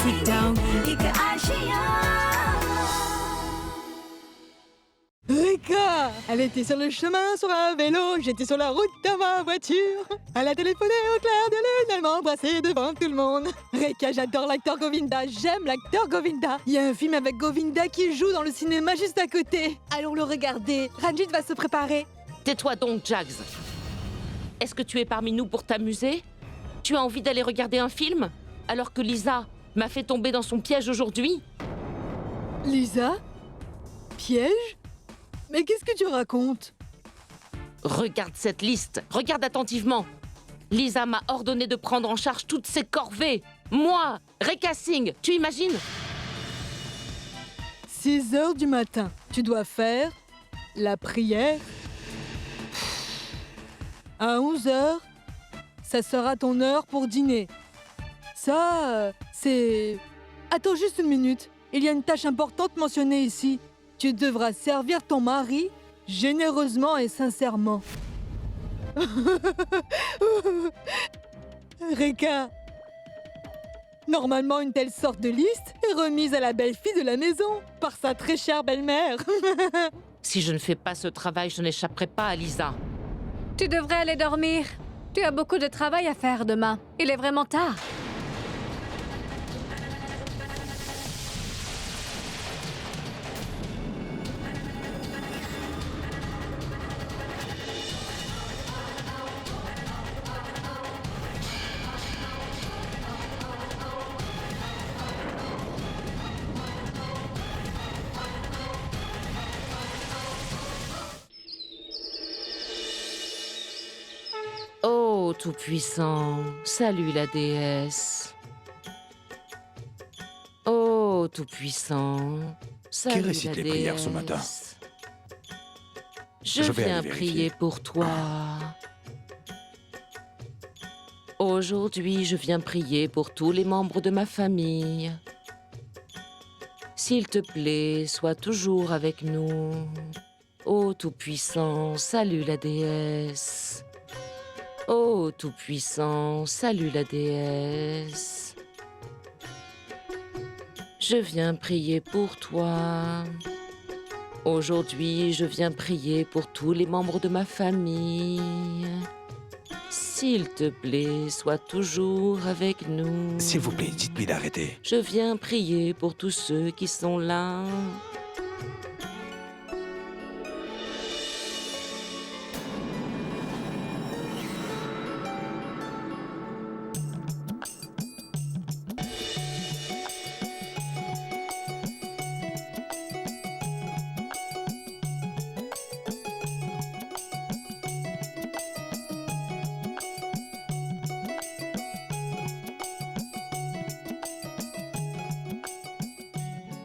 sit down एक Asia Rika! Elle était sur le chemin sur un vélo, j'étais sur la route dans ma voiture. Elle a téléphoné au clair de lune, elle m'a embrassé devant tout le monde. Rika, j'adore l'acteur Govinda, j'aime l'acteur Govinda. Il y a un film avec Govinda qui joue dans le cinéma juste à côté. Allons le regarder, Ranjit va se préparer. Tais-toi donc, Jags. Est-ce que tu es parmi nous pour t'amuser? Tu as envie d'aller regarder un film? Alors que Lisa m'a fait tomber dans son piège aujourd'hui? Lisa? Piège? Mais qu'est-ce que tu racontes? Regarde cette liste, regarde attentivement. Lisa m'a ordonné de prendre en charge toutes ces corvées. Moi, Rika Singh, tu imagines? 6 heures du matin, tu dois faire la prière. À 11 heures, ça sera ton heure pour dîner. Ça, c'est... Attends juste une minute. Il y a une tâche importante mentionnée ici. Tu devras servir ton mari généreusement et sincèrement. Rika, normalement une telle sorte de liste est remise à la belle-fille de la maison par sa très chère belle-mère. Si je ne fais pas ce travail, je n'échapperai pas à Lisa. Tu devrais aller dormir. Tu as beaucoup de travail à faire demain. Il est vraiment tard. Oh, Tout-Puissant, salue la déesse. Oh, Tout-Puissant, salut Qui récite la les déesse. prières ce matin? Je Je vais viens aller vérifier. prier pour toi. Aujourd'hui, je viens prier pour tous les membres de ma famille. S'il te plaît, sois toujours avec nous. Ô Tout-Puissant, salue la déesse. Ô Tout-Puissant, salue la déesse. Je viens prier pour toi. Aujourd'hui, je viens prier pour tous les membres de ma famille. S'il te plaît, sois toujours avec nous. S'il vous plaît, dites-lui d'arrêter. Je viens prier pour tous ceux qui sont là.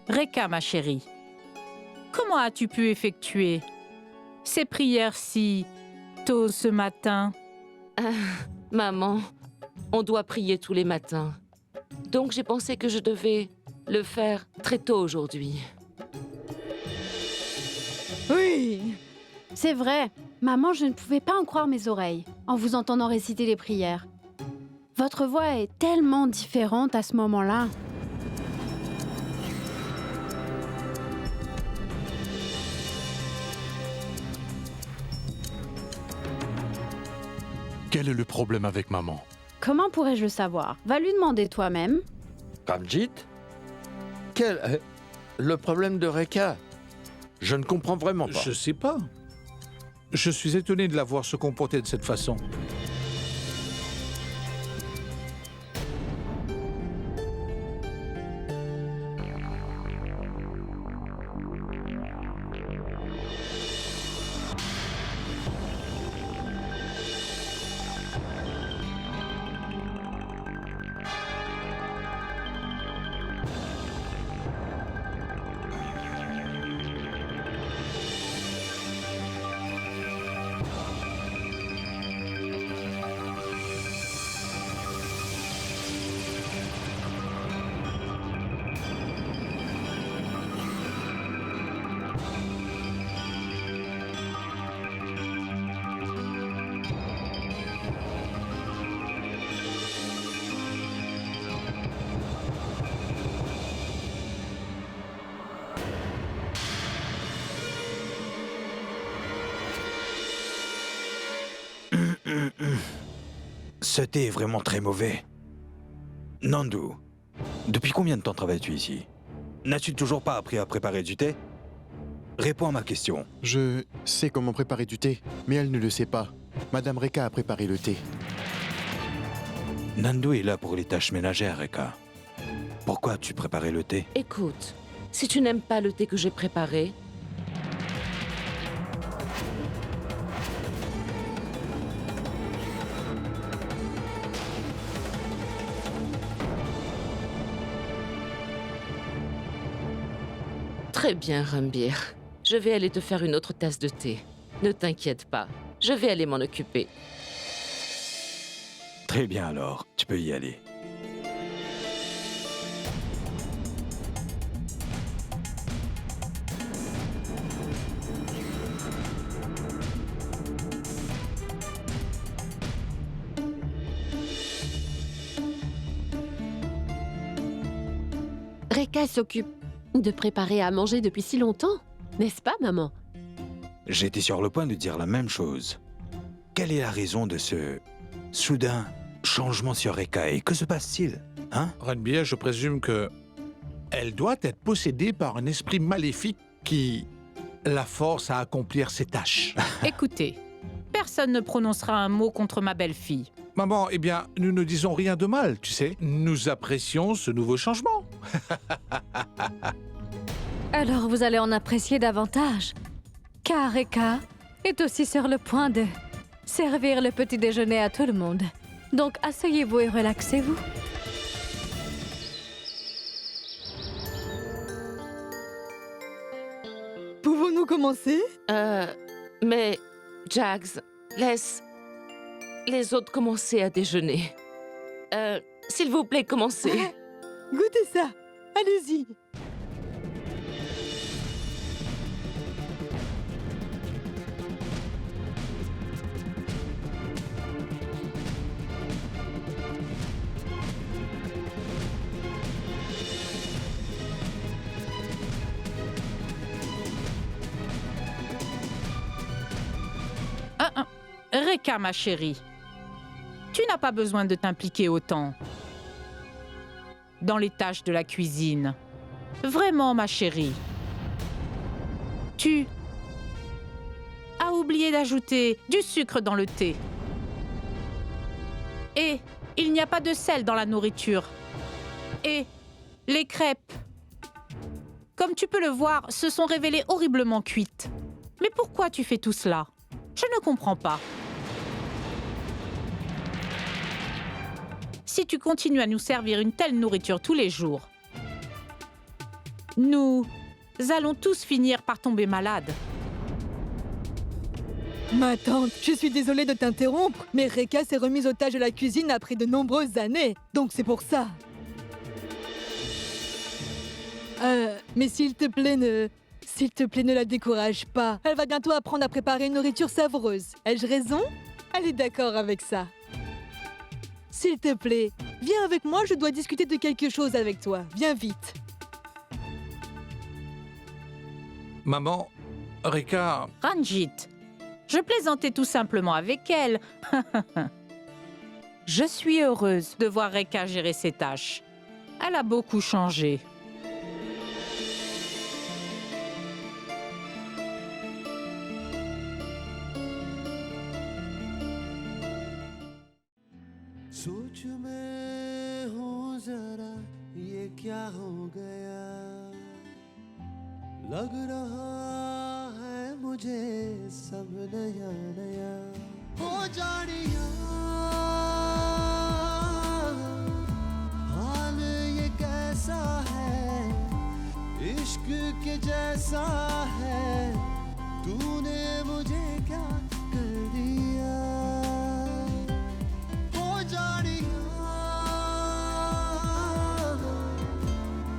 Rika, ma chérie, comment as-tu pu effectuer ces prières si tôt ce matin? Maman, on doit prier tous les matins. Donc j'ai pensé que je devais le faire très tôt aujourd'hui. Oui. C'est vrai. Maman, je ne pouvais pas en croire mes oreilles en vous entendant réciter les prières. Votre voix est tellement différente à ce moment-là. Quel est le problème avec maman? Comment pourrais-je le savoir? Va lui demander toi-même. Ranjit? Quel est le problème de Rika? Je ne comprends vraiment pas. Je sais pas. Je suis étonné de la voir se comporter de cette façon. Ce thé est vraiment très mauvais. Nandu, depuis combien de temps travailles-tu ici? N'as-tu toujours pas appris à préparer du thé? Réponds à ma question. Je sais comment préparer du thé, mais elle ne le sait pas. Madame Reka a préparé le thé. Nandu est là pour les tâches ménagères, Reka. Pourquoi as-tu préparé le thé? Écoute, si tu n'aimes pas le thé que j'ai préparé, très bien, Rambir. Je vais aller te faire une autre tasse de thé. Ne t'inquiète pas, je vais aller m'en occuper. Très bien alors, tu peux y aller. Reka s'occupe de préparer à manger depuis si longtemps, n'est-ce pas, maman? J'étais sur le point de dire la même chose. Quelle est la raison de ce soudain changement sur Reka et que se passe-t-il, hein? Ranbir, je présume que elle doit être possédée par un esprit maléfique qui la force à accomplir ses tâches. Écoutez, personne ne prononcera un mot contre ma belle-fille. Maman, eh bien, nous ne disons rien de mal, tu sais. Nous apprécions ce nouveau changement. Alors vous allez en apprécier davantage. Car Reka est aussi sur le point de servir le petit déjeuner à tout le monde. Donc asseyez-vous et relaxez-vous. Pouvons-nous commencer? Mais, Jags, laisse les autres commencer à déjeuner. S'il vous plaît, commencez. Goûtez ça. Allez-y. Reka, ma chérie, tu n'as pas besoin de t'impliquer autant dans les tâches de la cuisine. Vraiment, ma chérie. Tu as oublié d'ajouter du sucre dans le thé. Et il n'y a pas de sel dans la nourriture. Et les crêpes, comme tu peux le voir, se sont révélées horriblement cuites. Mais pourquoi tu fais tout cela? Je ne comprends pas. Si tu continues à nous servir une telle nourriture tous les jours, nous allons tous finir par tomber malades. Ma tante, je suis désolée de t'interrompre, mais Reka s'est remise aux tâches de la cuisine après de nombreuses années, donc c'est pour ça. Mais s'il te plaît, ne la décourage pas. Elle va bientôt apprendre à préparer une nourriture savoureuse. Ai-je raison? Elle est d'accord avec ça. S'il te plaît, viens avec moi, je dois discuter de quelque chose avec toi. Viens vite. Maman, Reka... Ranjit, je plaisantais tout simplement avec elle. Je suis heureuse de voir Reka gérer ses tâches. Elle a beaucoup changé. सोच में हूँ जरा ये क्या हो गया लग रहा है मुझे सब नया नया हो जानिया हाल ये कैसा है इश्क के जैसा है तूने मुझे क्या कर दिया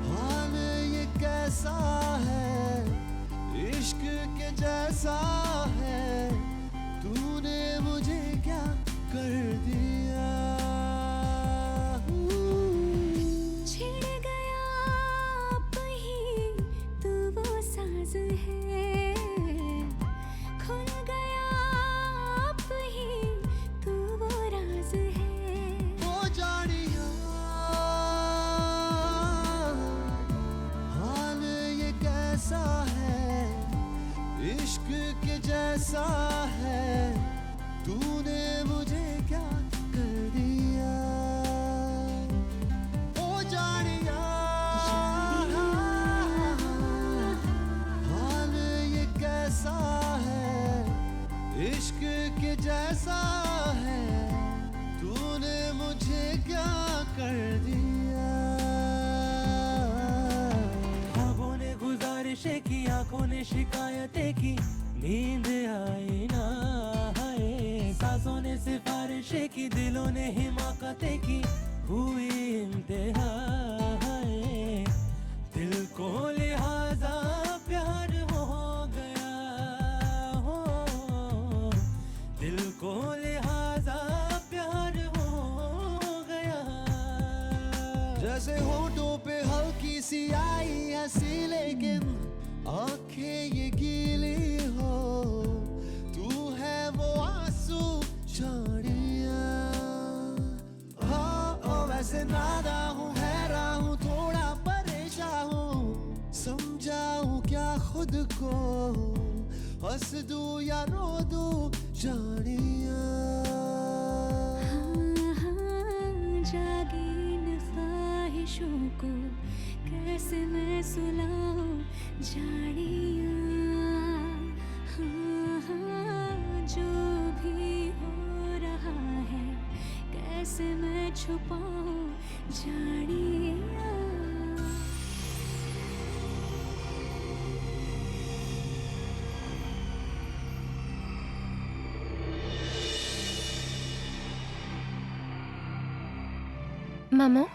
हाल ये कैसा है इश्क के जैसा है तूने मुझे क्या कर दिया छिड़ गया आप ही तू वो साज है खुल गया आप ही नशे की आंखों ने शिकायतें की नींद आई ना हाय सांसों ने सिफारिशें की दिलों ने हिमाकतें की हुई इंतहा हाय दिल को लिहाजा प्यार हो गया हो दिल को लिहाजा प्यार हो गया जैसे होठों पे हल्की सी आई हंसी लेकिन आंखें ये गीली हो तू है वो आंसू झाड़िया हाँ वैसे नादा हूँ हैरान हूँ थोड़ा परेशान हूँ समझाऊँ क्या खुद को हंस दूँ या रो दूँ जानिया जागी इन ख्वाहिशों को कैसे मैं सुलाऊं जानिया जो भी हो रहा है कैसे मैं छुपाऊं जानिया Maman?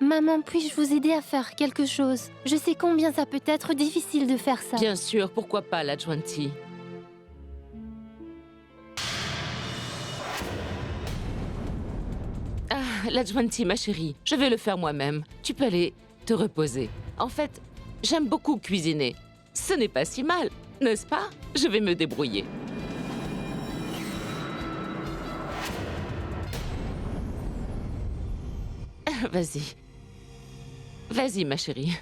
Maman, puis-je vous aider à faire quelque chose? Je sais combien ça peut être difficile de faire ça. Bien sûr, pourquoi pas, l'adjointie? Ah, l'adjointie, ma chérie, je vais le faire moi-même. Tu peux aller te reposer. En fait, j'aime beaucoup cuisiner. Ce n'est pas si mal, n'est-ce pas? Je vais me débrouiller. Vas-y. Vas-y, ma chérie.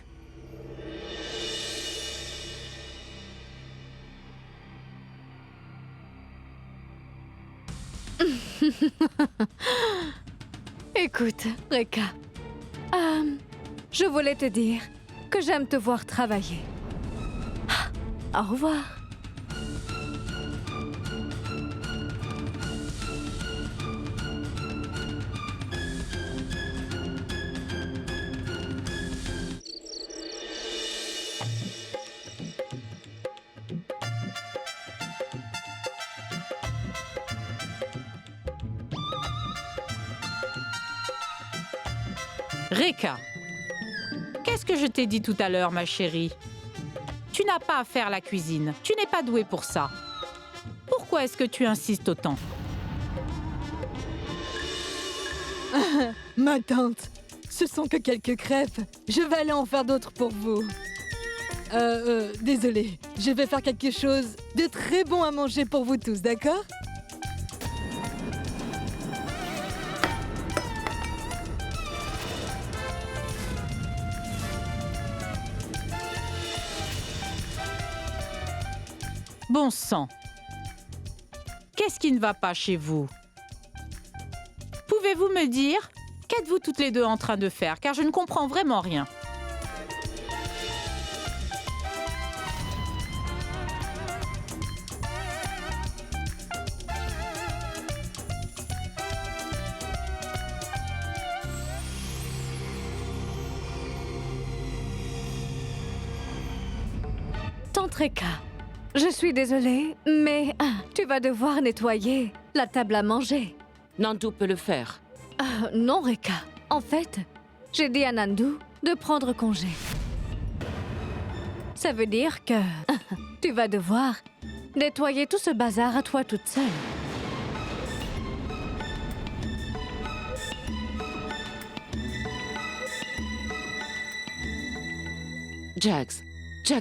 Écoute, Reka, je voulais te dire que j'aime te voir travailler. Au revoir. Reka, qu'est-ce que je t'ai dit tout à l'heure, ma chérie? Tu n'as pas à faire la cuisine. Tu n'es pas douée pour ça. Pourquoi est-ce que tu insistes autant? Ma tante, ce sont que quelques crêpes. Je vais aller en faire d'autres pour vous. Désolée, je vais faire quelque chose de très bon à manger pour vous tous, d'accord? Bon sang. Qu'est-ce qui ne va pas chez vous? Pouvez-vous me dire, qu'êtes-vous toutes les deux en train de faire? Car je ne comprends vraiment rien. Tante Reka, je suis désolée, mais tu vas devoir nettoyer la table à manger. Nandu peut le faire. Non, Reka. En fait, j'ai dit à Nandu de prendre congé. Ça veut dire que tu vas devoir nettoyer tout ce bazar à toi toute seule. Jax,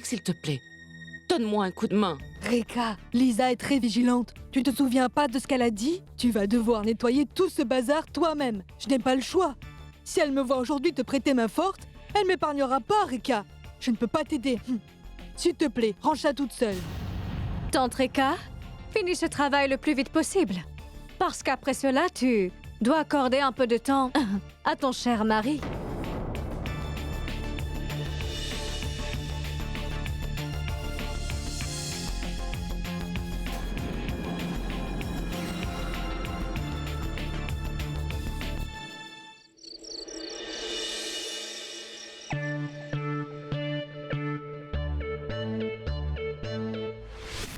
s'il te plaît, donne-moi un coup de main. Reka, Lisa est très vigilante. Tu te souviens pas de ce qu'elle a dit? Tu vas devoir nettoyer tout ce bazar toi-même. Je n'ai pas le choix. Si elle me voit aujourd'hui te prêter main forte, elle m'épargnera pas, Reka. Je ne peux pas t'aider. S'il te plaît, range ça toute seule. Tante Reka, finis ce travail le plus vite possible. Parce qu'après cela, tu dois accorder un peu de temps à ton cher mari.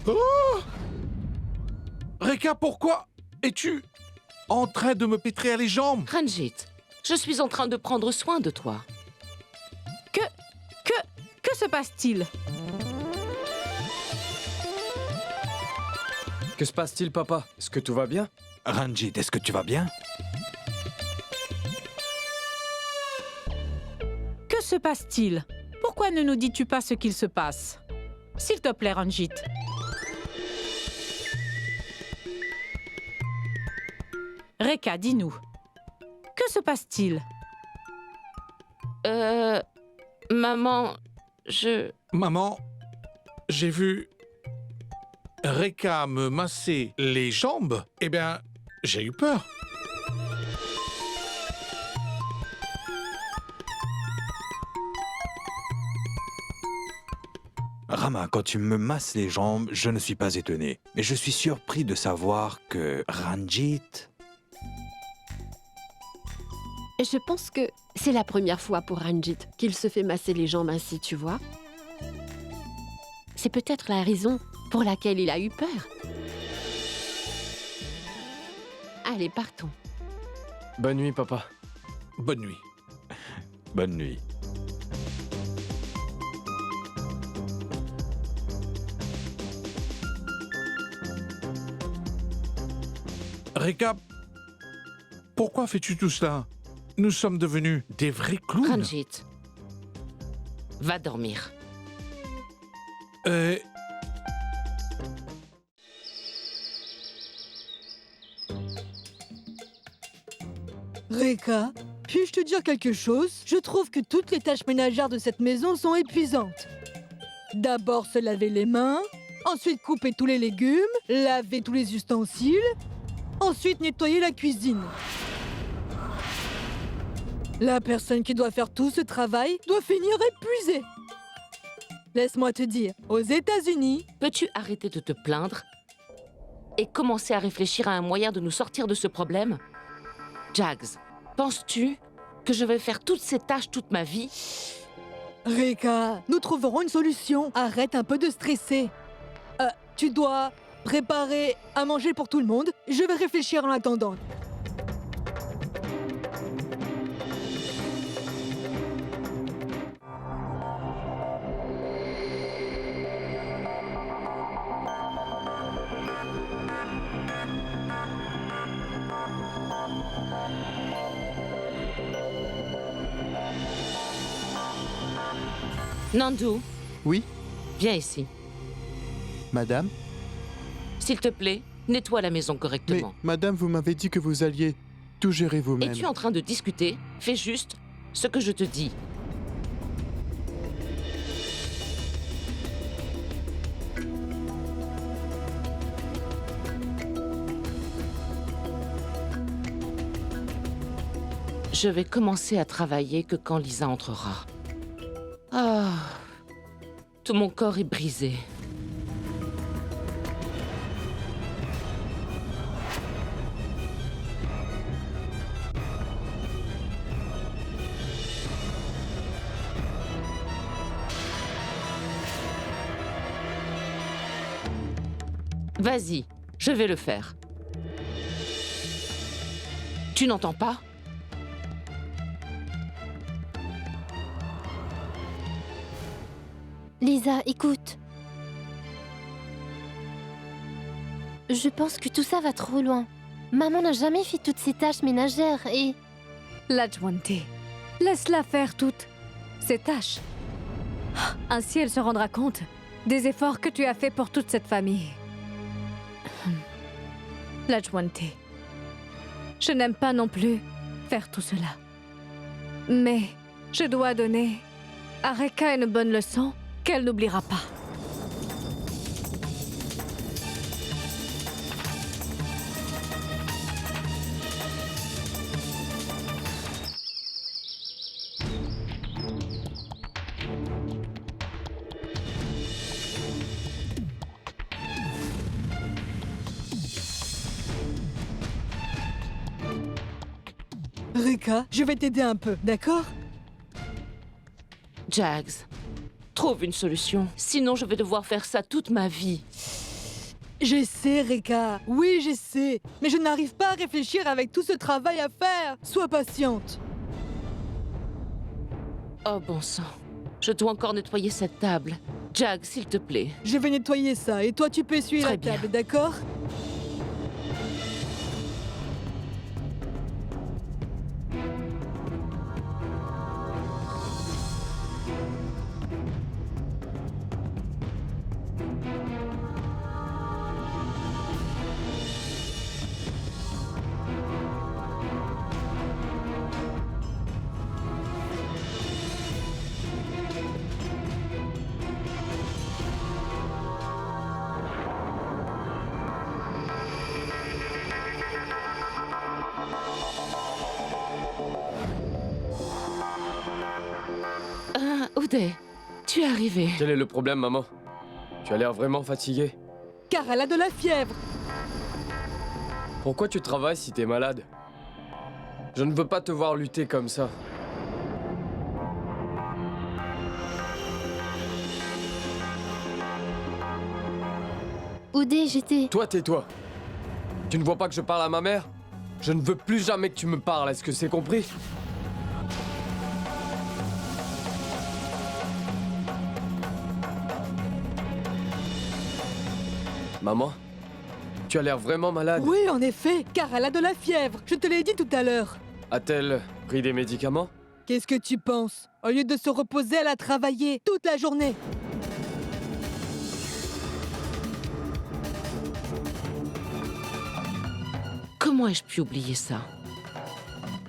Oh! Reka, pourquoi es-tu en train de me pétrir les jambes? Ranjit, je suis en train de prendre soin de toi. Que se passe-t-il? Que se passe-t-il, papa? Est-ce que tout va bien? Ranjit, est-ce que tu vas bien? Que se passe-t-il? Pourquoi ne nous dis-tu pas ce qu'il se passe? S'il te plaît, Ranjit. Reka, dis-nous. Que se passe-t-il? Maman, Maman, j'ai vu Reka me masser les jambes. Eh bien, j'ai eu peur. Rama, quand tu me masses les jambes, je ne suis pas étonné. Mais je suis surpris de savoir que Ranjit... Je pense que c'est la première fois pour Ranjit qu'il se fait masser les jambes ainsi, tu vois. C'est peut-être la raison pour laquelle il a eu peur. Allez, partons. Bonne nuit, papa. Bonne nuit. Bonne nuit. Reka, pourquoi fais-tu tout cela? Nous sommes devenus des vrais clowns. Ranjit, va dormir. Reka, puis-je te dire quelque chose? Je trouve que toutes les tâches ménagères de cette maison sont épuisantes. D'abord se laver les mains, ensuite couper tous les légumes, laver tous les ustensiles, ensuite nettoyer la cuisine. La personne qui doit faire tout ce travail doit finir épuisée. Laisse-moi te dire, aux États-Unis... Peux-tu arrêter de te plaindre et commencer à réfléchir à un moyen de nous sortir de ce problème? Jags, penses-tu que je vais faire toutes ces tâches toute ma vie? Reka, nous trouverons une solution. Arrête un peu de stresser. Tu dois préparer à manger pour tout le monde. Je vais réfléchir en attendant. Nandu. Oui? Viens ici. Madame? S'il te plaît, nettoie la maison Mais, correctement. madame, vous m'avez dit que vous alliez tout gérer vous-même. Es-tu en train de discuter? Fais juste ce que je te dis. Je vais commencer à travailler que quand Lisa entrera. Ah, tout mon corps est brisé. Vas-y, je vais le faire. Tu n'entends pas? Lisa, écoute. Je pense que tout ça va trop loin. Maman n'a jamais fait toutes ces tâches ménagères et... Lajwante, laisse-la faire toutes ces tâches. Ainsi, elle se rendra compte des efforts que tu as faits pour toute cette famille. Lajwante, je n'aime pas non plus faire tout cela. Mais je dois donner à Reka une bonne leçon qu'elle n'oubliera pas. Reka, je vais t'aider un peu, d'accord? Jags, trouve une solution. Sinon, je vais devoir faire ça toute ma vie. J'essaie, Reka. Oui, j'essaie. Mais je n'arrive pas à réfléchir avec tout ce travail à faire. Sois patiente. Oh bon sang. Je dois encore nettoyer cette table. Jag, s'il te plaît. Je vais nettoyer ça et toi tu peux essuyer Très la bien. table, d'accord? Uday, tu es arrivé. Quel est le problème, maman? Tu as l'air vraiment fatiguée. Car elle a de la fièvre. Pourquoi tu travailles si t'es malade? Je ne veux pas te voir lutter comme ça. Uday, j'étais... Toi, tais-toi. Tu ne vois pas que je parle à ma mère? Je ne veux plus jamais que tu me parles, est-ce que c'est compris? Maman, tu as l'air vraiment malade. Oui, en effet, car elle a de la fièvre. Je te l'ai dit tout à l'heure. A-t-elle pris des médicaments? Qu'est-ce que tu penses? Au lieu de se reposer, elle a travaillé toute la journée. Comment ai-je pu oublier ça?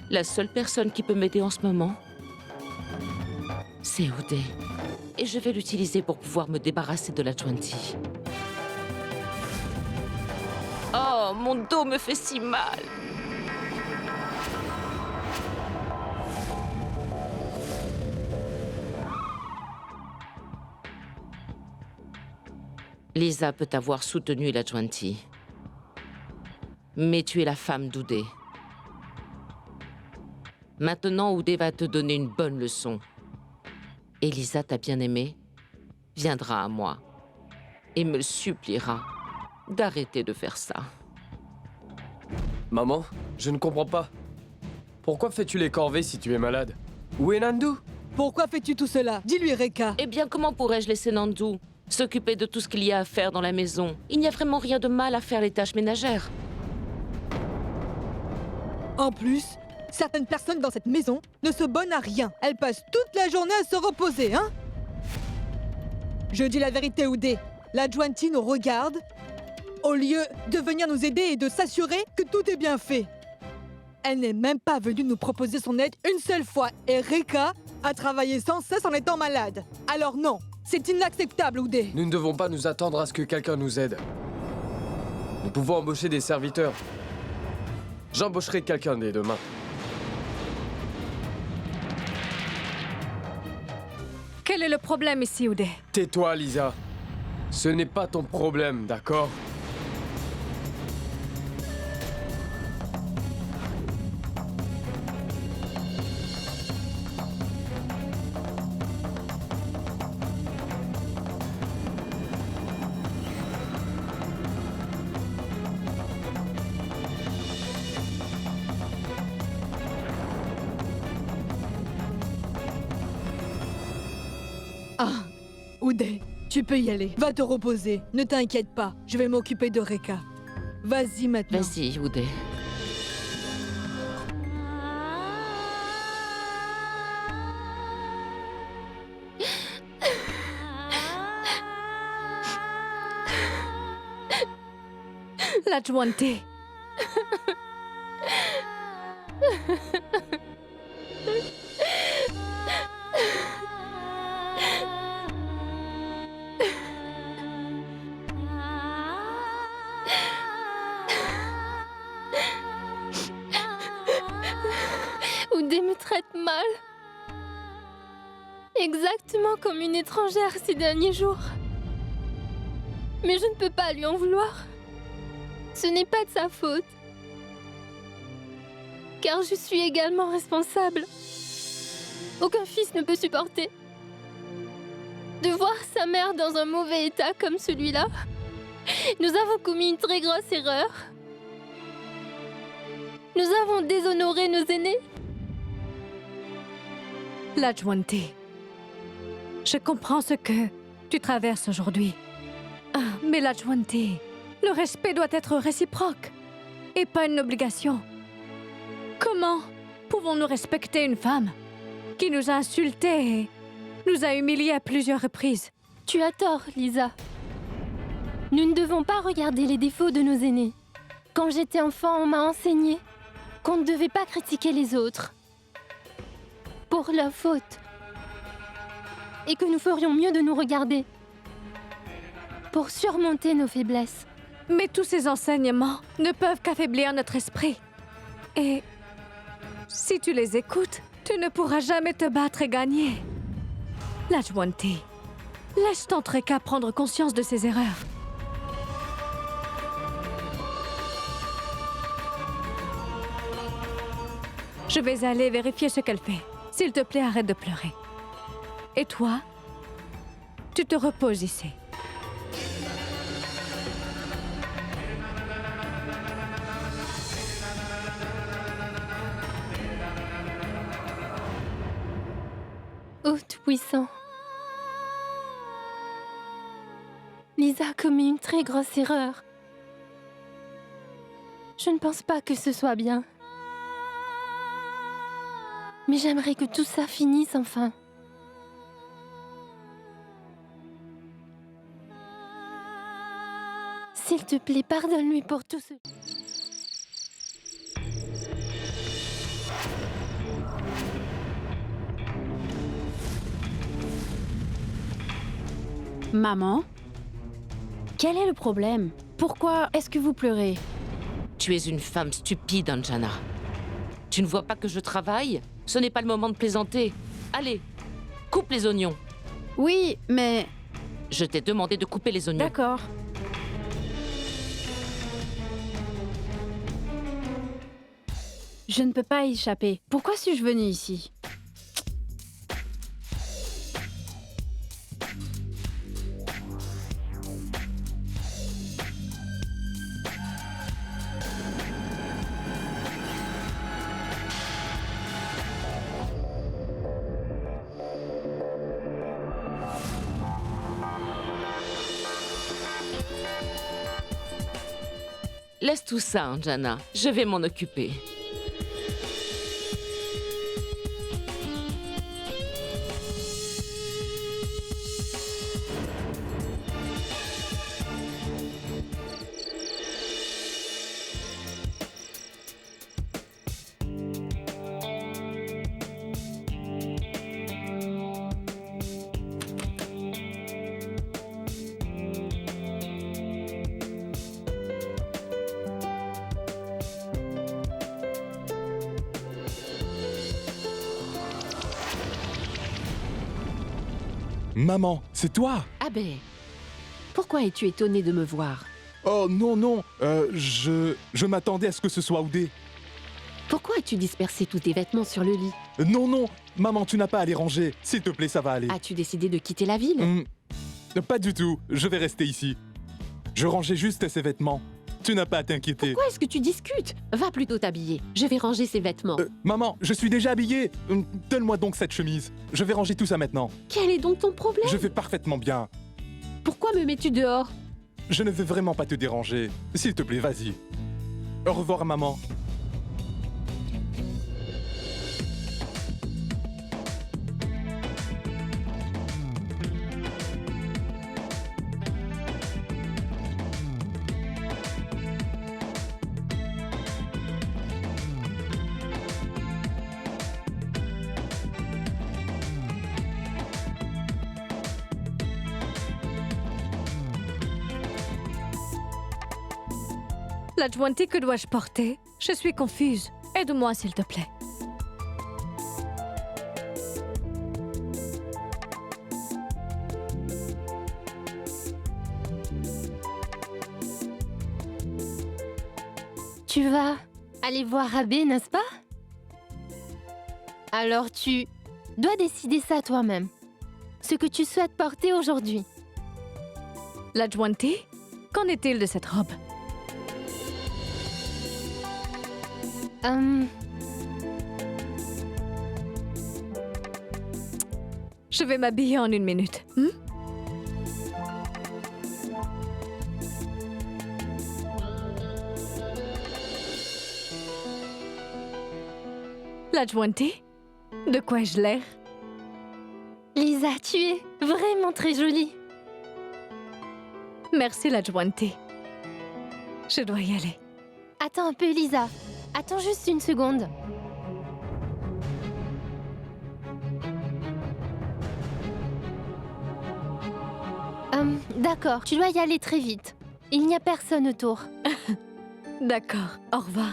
La seule personne qui peut m'aider en ce moment, c'est Uday. Et je vais l'utiliser pour pouvoir me débarrasser de la 20. Oh, mon dos me fait si mal. Lisa peut avoir soutenu la 20. Mais tu es la femme d'Uday. Maintenant, Uday va te donner une bonne leçon. Et Lisa, ta bien-aimée, viendra à moi et me suppliera d'arrêter de faire ça. Maman, je ne comprends pas. Pourquoi fais-tu les corvées si tu es malade? Où est Nandu? Pourquoi fais-tu tout cela? Dis-lui, Reka. Eh bien, comment pourrais-je laisser Nandu s'occuper de tout ce qu'il y a à faire dans la maison? Il n'y a vraiment rien de mal à faire les tâches ménagères. En plus, certaines personnes dans cette maison ne se bonnent à rien. Elles passent toute la journée à se reposer, hein? Je dis la vérité, Uday. La 20 nous regarde au lieu de venir nous aider et de s'assurer que tout est bien fait. Elle n'est même pas venue nous proposer son aide une seule fois. Et Reka a travaillé sans cesse en étant malade. Alors non, c'est inacceptable, Uday. Nous ne devons pas nous attendre à ce que quelqu'un nous aide. Nous pouvons embaucher des serviteurs. J'embaucherai quelqu'un dès demain. Quel est le problème ici, Uday? Tais-toi, Lisa. Ce n'est pas ton problème, d'accord? Ah, Uday, tu peux y aller. Va te reposer. Ne t'inquiète pas, je vais m'occuper de Reka. Vas-y maintenant. Vas-y, Uday. La 20. Uday me traite mal. Exactement comme une étrangère ces derniers jours. Mais je ne peux pas lui en vouloir. Ce n'est pas de sa faute. Car je suis également responsable. Aucun fils ne peut supporter de voir sa mère dans un mauvais état comme celui-là. Nous avons commis une très grosse erreur. Nous avons déshonoré nos aînés. Lajwanti, je comprends ce que tu traverses aujourd'hui. Ah, mais Lajwanti, le respect doit être réciproque et pas une obligation. Comment pouvons-nous respecter une femme qui nous a insultés et nous a humiliés à plusieurs reprises? Tu as tort, Lisa. Nous ne devons pas regarder les défauts de nos aînés. Quand j'étais enfant, on m'a enseigné qu'on ne devait pas critiquer les autres pour leurs fautes et que nous ferions mieux de nous regarder pour surmonter nos faiblesses. Mais tous ces enseignements ne peuvent qu'affaiblir notre esprit. Et si tu les écoutes, tu ne pourras jamais te battre et gagner. Lajwanti, laisse ton Reka prendre conscience de ses erreurs. Je vais aller vérifier ce qu'elle fait. S'il te plaît, arrête de pleurer. Et toi, tu te reposes ici. Ô Tout-Puissant, Lisa a commis une très grosse erreur. Je ne pense pas que ce soit bien. Mais j'aimerais que tout ça finisse enfin. S'il te plaît, pardonne-lui pour tout ce... Maman? Quel est le problème? Pourquoi est-ce que vous pleurez? Tu es une femme stupide, Anjana. Tu ne vois pas que je travaille? Ce n'est pas le moment de plaisanter. Allez, coupe les oignons. Oui, mais... Je t'ai demandé de couper les oignons. D'accord. Je ne peux pas y échapper. Pourquoi suis-je venue ici? Laisse tout ça, Anjana. Je vais m'en occuper. Maman, c'est toi? Abe, pourquoi es-tu étonné de me voir? Oh non, non, je m'attendais à ce que ce soit Oudé. Pourquoi as-tu dispersé tous tes vêtements sur le lit? Non, non, maman, tu n'as pas à les ranger. S'il te plaît, ça va aller. As-tu décidé de quitter la ville? Pas du tout, je vais rester ici. Je rangeais juste ces vêtements. Tu n'as pas à t'inquiéter. Pourquoi est-ce que tu discutes? Va plutôt t'habiller. Je vais ranger ces vêtements. Maman, je suis déjà habillé. Donne-moi donc cette chemise. Je vais ranger tout ça maintenant. Quel est donc ton problème? Je vais parfaitement bien. Pourquoi me mets-tu dehors? Je ne veux vraiment pas te déranger. S'il te plaît, vas-y. Au revoir, maman. Lajwanti, que dois-je porter? Je suis confuse. Aide-moi, s'il te plaît. Tu vas aller voir Abbé, n'est-ce pas? Alors tu dois décider ça toi-même. Ce que tu souhaites porter aujourd'hui. Lajwanti, Qu'en est-il de cette robe? Je vais m'habiller en 1 minute. L'adjointé? De quoi ai-je l'air? Lisa, tu es vraiment très jolie. Merci, l'adjointé. Je dois y aller. Attends un peu, Lisa. Attends juste une seconde. D'accord, tu dois y aller très vite. Il n'y a personne autour. D'accord, au revoir.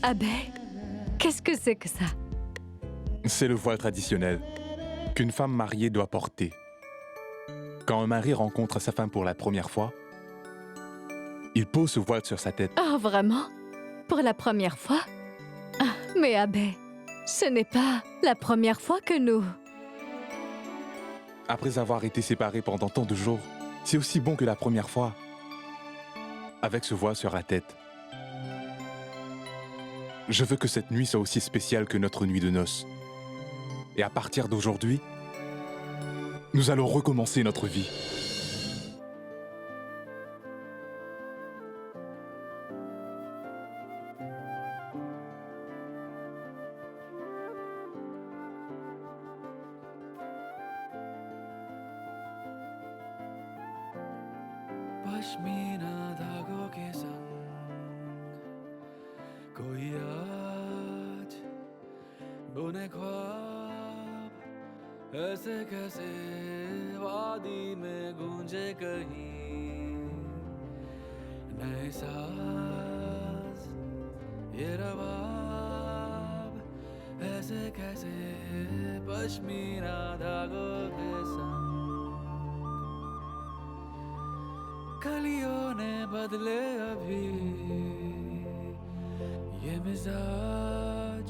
Abbé, qu'est-ce que c'est que ça? C'est le voile traditionnel qu'une femme mariée doit porter. Quand un mari rencontre sa femme pour la première fois, il pose ce voile sur sa tête. Ah, vraiment? Pour la première fois? Ah, mais Abbé, ce n'est pas la première fois que nous... Après avoir été séparés pendant tant de jours, c'est aussi bon que la première fois, avec ce voile sur la tête. Je veux que cette nuit soit aussi spéciale que notre nuit de noces. Et à partir d'aujourd'hui, nous allons recommencer notre vie. Pashmina धागों के संग कोई आज बुने ख्वाब ऐसे कैसे वादी में गूंजे कहीं नए साज ये रवाब ऐसे कैसे पश्मीना धागों के संग कलियों ने बदले अभी ये मिजाज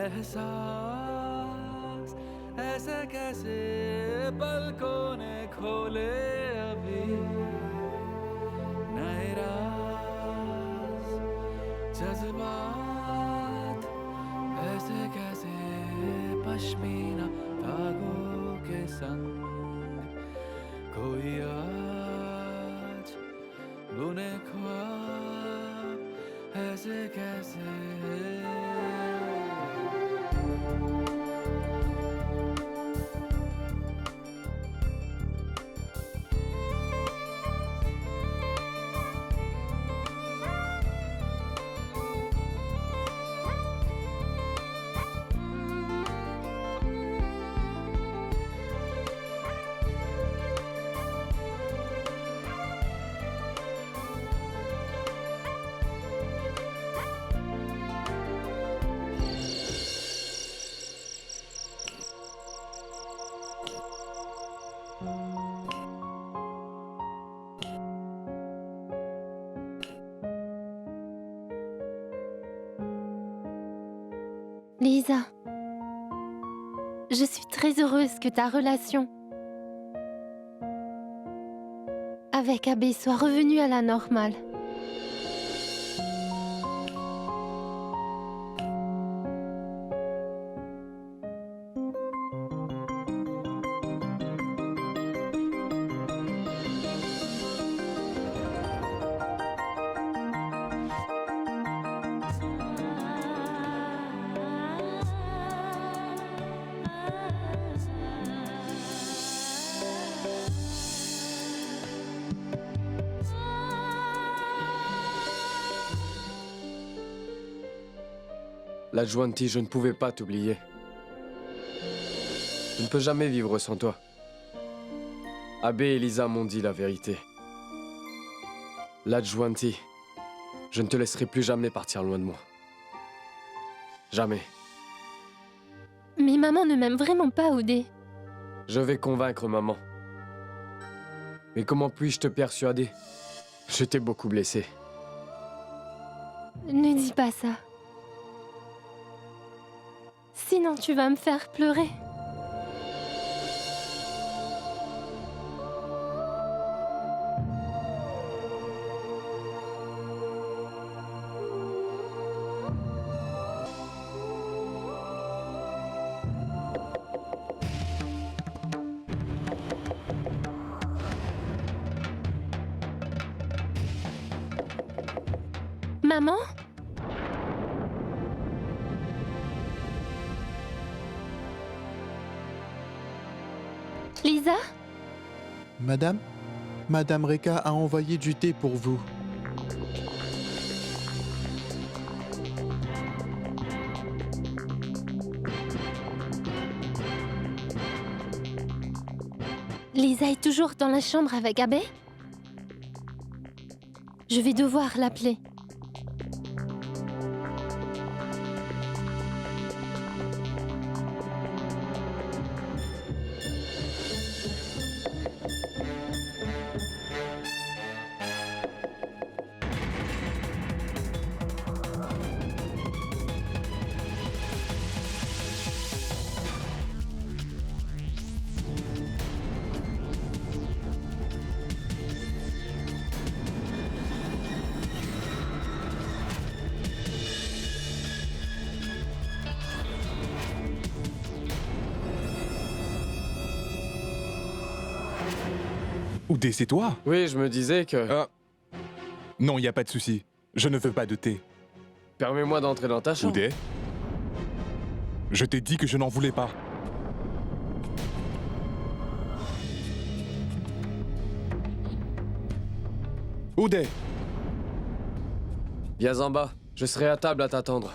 एहसास ऐसे कैसे पलकों ने खोले अभी नए राज जज्बात ऐसे कैसे पश्मीना धागों के संग कोई आज बुने ख्वाब ऐसे कैसे Lisa, je suis très heureuse que ta relation avec Abbé soit revenue à la normale. L'adjointie, je ne pouvais pas t'oublier. Je ne peux jamais vivre sans toi. Abe et Lisa m'ont dit la vérité. Lajwanti, je ne te laisserai plus jamais partir loin de moi. Jamais. Mais maman ne m'aime vraiment pas, Oudé. Je vais convaincre maman. Mais comment puis-je te persuader? Je t'ai beaucoup blessé. Ne dis pas ça. Sinon tu vas me faire pleurer. Maman? Lisa? Madame? Madame Reka a envoyé du thé pour vous. Lisa est toujours dans la chambre avec Abe? Je vais devoir l'appeler. Oudé, c'est toi? Oui, je me disais que... Non, y a pas de souci. Je ne veux pas de thé. Permets-moi d'entrer dans ta chambre. Oudé? Je t'ai dit que je n'en voulais pas. Oudé! Viens en bas, je serai à table à t'attendre.